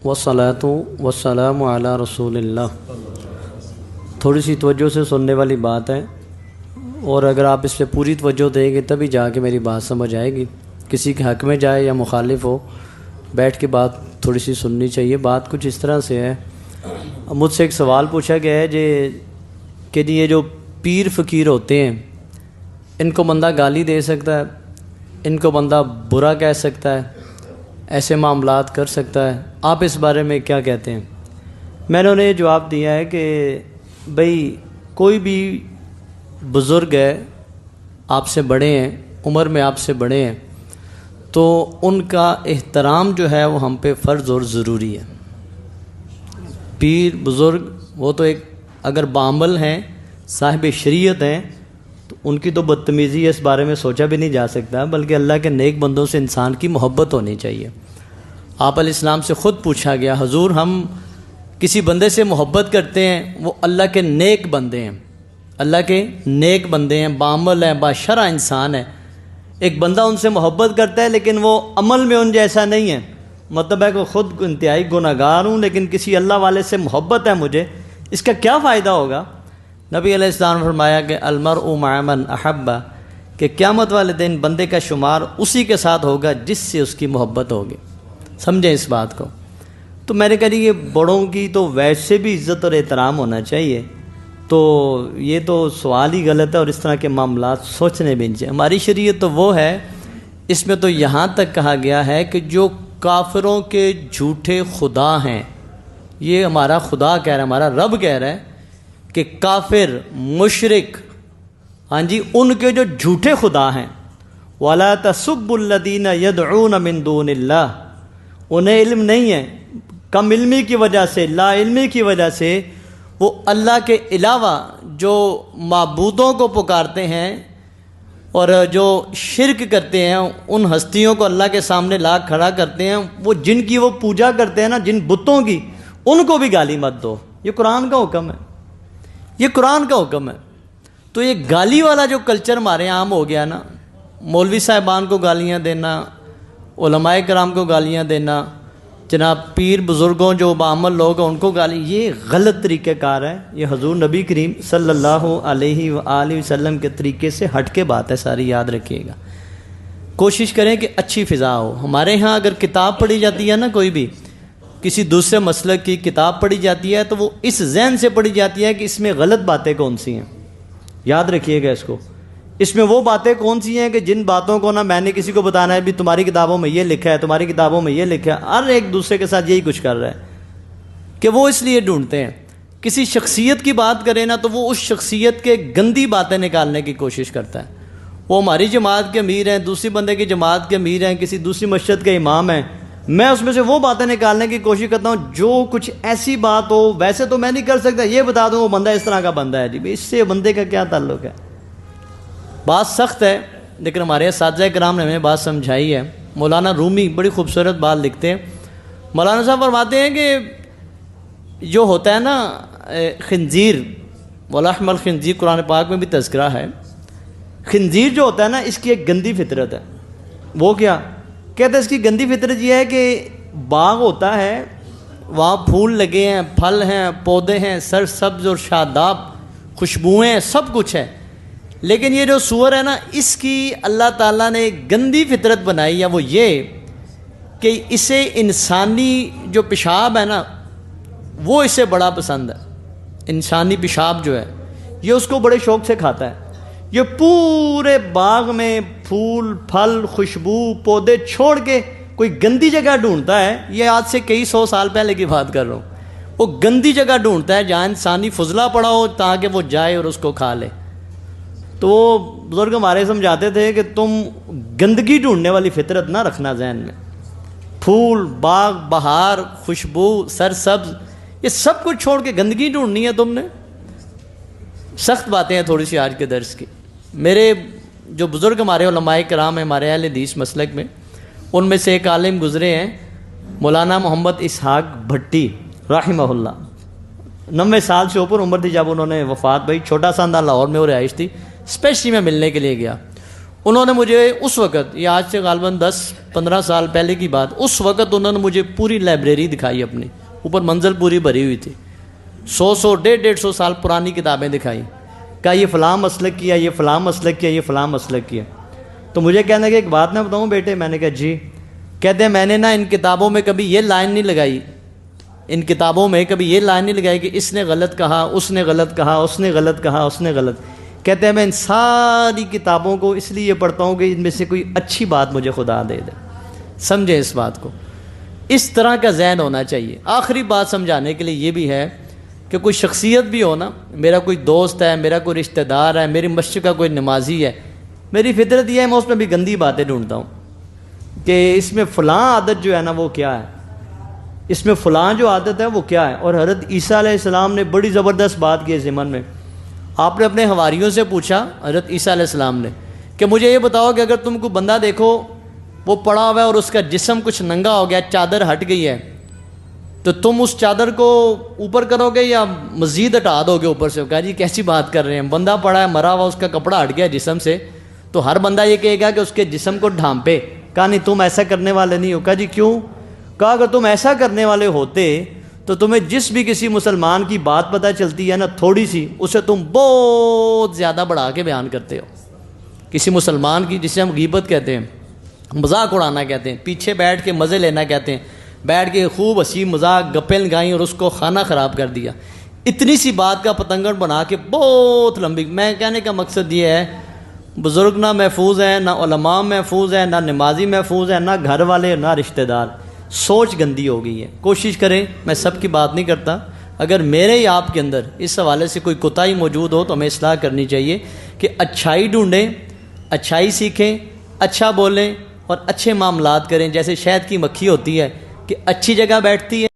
वस्सलातु वस्सलामु अला रसूलिल्लाह। थोड़ी सी तवज्जो से सुनने वाली बात है, और अगर आप इस पर पूरी तवज्जो देंगे तभी जाके मेरी बात समझ आएगी। किसी के हक़ में जाए या मुखालिफ हो, बैठ के बात थोड़ी सी सुननी चाहिए। बात कुछ इस तरह से है, मुझसे एक सवाल पूछा गया है कि ये जो पीर फ़कीर होते हैं, इनको बंदा गाली दे सकता है, इनको बंदा बुरा कह सकता है, ऐसे मामलात कर सकता है, आप इस बारे में क्या कहते हैं? मैंने उन्हें जवाब दिया है कि भाई कोई भी बुज़ुर्ग है, आपसे बड़े हैं, उम्र में आपसे बड़े हैं, तो उनका एहतराम जो है वो हम पे फ़र्ज़ और ज़रूरी है। पीर बुज़ुर्ग वो तो एक अगर बामल हैं, साहिब शरीयत हैं, तो उनकी तो बदतमीज़ी इस बारे में सोचा भी नहीं जा सकता, बल्कि अल्लाह के नेक बंदों से इंसान की मोहब्बत होनी चाहिए। आप अलैहिस्सलाम से ख़ुद पूछा गया, हजूर हम किसी बंदे से मोहब्बत करते हैं, वो अल्लाह के नेक बंदे हैं, अल्लाह के नेक बंदे हैं, बामल हैं, बाशरा इंसान है। एक बंदा उनसे मोहब्बत करता है लेकिन वो अमल में उन जैसा नहीं है, मतलब है कि ख़ुद इंतहाई गुनहगार हूँ लेकिन किसी अल्लाह वाले से मोहब्बत है मुझे, इसका क्या फ़ायदा होगा? नबी अलैहिस्सलाम ने फरमाया कि अलमरउ मअ मन अहब्बा, कि क़यामत वाले दिन बंदे का शुमार उसी के साथ होगा जिससे उसकी मोहब्बत होगी। समझें इस बात को। तो मैंने कहा ये बड़ों की तो वैसे भी इज़्ज़त और एहतराम होना चाहिए, तो ये तो सवाल ही गलत है और इस तरह के मामलात सोचने भी नहीं चाहिए। हमारी शरीयत तो वो है, इसमें तो यहाँ तक कहा गया है कि जो काफिरों के झूठे खुदा हैं, ये हमारा खुदा कह रहा है, हमारा रब कह रहा है कि काफिर मुशरिक, हाँ जी, उनके जो झूठे खुदा हैं, वला तसुब्बुल्लज़ीना यदऊन मिन दूनिल्लाह, उन्हें इल्म नहीं है, कम इल्मी की वजह से, ला इल्मी की वजह से वो अल्लाह के अलावा जो माबूदों को पुकारते हैं और जो शिरक करते हैं, उन हस्तियों को अल्लाह के सामने ला खड़ा करते हैं, वो जिनकी वो पूजा करते हैं ना, जिन बुतों की, उनको भी गाली मत दो। ये कुरान का हुक्म है, ये कुरान का हुक्म है। तो ये गाली वाला जो कल्चर हमारे यहाँ आम हो गया ना, मौलवी साहिबान को गालियाँ देना, उलमाए कराम को गालियाँ देना, जनाब पीर बुज़ुर्गों जो बामल लोग हैं उनको गाली, ये गलत तरीक़ेकार है। ये हजूर नबी करीम सल्लल्लाहु अलैहि वसल्लम के तरीके से हट के बात है, सारी याद रखिएगा। कोशिश करें कि अच्छी फ़िज़ा हो। हमारे यहाँ अगर किताब पढ़ी जाती है ना, कोई भी किसी दूसरे मसलक की किताब पढ़ी जाती है, तो वो इस ज़हन से पढ़ी जाती है कि इसमें गलत बातें कौन सी हैं। याद रखिएगा इसको, इसमें वो बातें कौन सी हैं कि जिन बातों को ना मैंने किसी को बताना है भी तुम्हारी किताबों में ये लिखा है, तुम्हारी किताबों में ये लिखा है, हर एक दूसरे के साथ यही कुछ कर रहा है कि वो इसलिए ढूंढते हैं। किसी शख्सियत की बात करें ना, तो वो उस शख्सियत के गंदी बातें निकालने की कोशिश करता है। वो हमारी जमात के अमीर हैं, दूसरी बंदे की जमात के अमीर हैं, किसी दूसरी मस्जिद के इमाम हैं, मैं उसमें से वो बातें निकालने की कोशिश करता हूँ जो कुछ ऐसी बात हो, वैसे तो मैं नहीं कर सकता, ये बता दूँ वो बंदा इस तरह का बंदा है जी, इससे बंदे का क्या ताल्लुक़ है। बात सख्त है, लेकिन हमारे असातिज़ा किराम ने हमें बात समझाई है। मौलाना रूमी बड़ी खूबसूरत बात लिखते हैं। मौलाना साहब फरमाते हैं कि जो होता है ना खिंजीर, वलहमल खिंजीर, कुरान पाक में भी तज़किरा है। खिंजीर जो होता है ना, इसकी एक गंदी फितरत है। वो क्या कहते हैं? इसकी गंदी फितरत ये है कि बाग होता है, वहाँ फूल लगे हैं, फल हैं, पौधे हैं, सरसब्ज़ और शादाब, खुशबुएँ, सब कुछ है, लेकिन ये जो सूअर है ना, इसकी अल्लाह ताला ने गंदी फितरत बनाई है। वो ये कि इसे इंसानी जो पेशाब है ना, वो इसे बड़ा पसंद है। इंसानी पेशाब जो है ये उसको बड़े शौक़ से खाता है। ये पूरे बाग में फूल, फल, खुशबू, पौधे छोड़ के कोई गंदी जगह ढूंढता है। ये आज से कई सौ साल पहले की बात कर रहा हूँ। वो गंदी जगह ढूंढता है जहाँ इंसानी फजला पड़ा हो, ताकि वो जाए और उसको खा ले। तो वो बुज़ुर्ग हमारे समझाते थे कि तुम गंदगी ढूंढने वाली फितरत ना रखना जहन में। फूल, बाग, बहार, खुशबू, सरसब्ज़, ये सब कुछ छोड़ के गंदगी ढूंढनी है तुमने। सख्त बातें हैं थोड़ी सी आज के दर्स की। मेरे जो बुज़ुर्ग हमारे उलमाए किराम हैं, हमारे अहले हदीस मसलक में, उनमें से एक आलिम गुज़रे हैं, मौलाना मोहम्मद इसहाक भट्टी रहमहुल्लाह। 90 साल से ऊपर उम्र थी जब उन्होंने वफ़ात भाई। छोटा सा अंदर लाहौर में वो रिहाइश थी, स्पेशली मैं मिलने के लिए गया। انہوں نے مجھے اس وقت، یہ آج سے غالباً 10-15 سال پہلے کی بات، اس وقت انہوں نے مجھے پوری لائبریری دکھائی، اپنی اوپر منزل پوری بھری ہوئی تھی، 100 150 سال پرانی کتابیں دکھائی، کہا یہ فلاں مسلک کیا، یہ فلاں مسلک کیا، یہ فلاں مسلک کیا۔ تو مجھے کہنے کہ ایک بات نہ بتاؤں بیٹے، میں نے کہا جی۔ کہتے ہیں میں نے نا ان کتابوں میں کبھی یہ لائن نہیں لگائی، ان کتابوں میں کبھی یہ لائن نہیں لگائی کہ اس نے غلط کہا، اس نے غلط کہا، اس نے غلط کہا، اس نے غلط۔ کہتے ہیں میں ان ساری کتابوں کو اس لیے پڑھتا ہوں کہ ان میں سے کوئی اچھی بات مجھے خدا دے دے۔ سمجھیں اس بات کو، اس طرح کا ذہن ہونا چاہیے۔ آخری بات سمجھانے کے لیے یہ بھی ہے کہ کوئی شخصیت بھی ہو نا، میرا کوئی دوست ہے، میرا کوئی رشتہ دار ہے، میری مسجد کا کوئی نمازی ہے، میری فطرت یہ ہے میں اس میں بھی گندی باتیں ڈھونڈتا ہوں کہ اس میں فلاں عادت جو ہے نا وہ کیا ہے، اس میں فلاں جو عادت ہے وہ کیا ہے۔ اور حضرت عیسیٰ علیہ السلام نے بڑی زبردست بات کی اس ضمن میں۔ آپ نے اپنے حواریوں سے پوچھا، حضرت عیسیٰ علیہ السلام نے، کہ مجھے یہ بتاؤ کہ اگر تم کو بندہ دیکھو وہ پڑا ہوا ہے اور اس کا جسم کچھ ننگا ہو گیا، چادر ہٹ گئی ہے، تو تم اس چادر کو اوپر کرو گے یا مزید ہٹا دو گے اوپر سے؟ کہا جی کیسی بات کر رہے ہیں، بندہ پڑا ہے مرا ہوا، اس کا کپڑا ہٹ گیا جسم سے، تو ہر بندہ یہ کہے گا کہ اس کے جسم کو ڈھانپے۔ کہا نہیں، تم ایسا کرنے والے نہیں ہو۔ کہا جی کیوں؟ کہا اگر تم ایسا کرنے والے ہوتے تو تمہیں جس بھی کسی مسلمان کی بات پتہ چلتی ہے نا تھوڑی سی، اسے تم بہت زیادہ بڑھا کے بیان کرتے ہو۔ کسی مسلمان کی، جسے ہم غیبت کہتے ہیں، مذاق اڑانا کہتے ہیں، پیچھے بیٹھ کے مزے لینا کہتے ہیں، بیٹھ کے خوب ہنسی مذاق گپیں لگائیں اور اس کو کھانا خراب کر دیا، اتنی سی بات کا پتنگڑ بنا کے بہت لمبی۔ میں کہنے کا مقصد یہ ہے، بزرگ نہ محفوظ ہیں، نہ علماء محفوظ ہیں، نہ نمازی محفوظ ہیں، نہ گھر والے، نہ رشتہ دار۔ سوچ گندی ہو گئی ہے۔ کوشش کریں، میں سب کی بات نہیں کرتا، اگر میرے یا آپ کے اندر اس حوالے سے کوئی کوتاہی موجود ہو تو ہمیں اصلاح کرنی چاہیے کہ اچھائی ڈھونڈیں، اچھائی سیکھیں، اچھا بولیں اور اچھے معاملات کریں۔ جیسے شہد کی مکھی ہوتی ہے کہ اچھی جگہ بیٹھتی ہے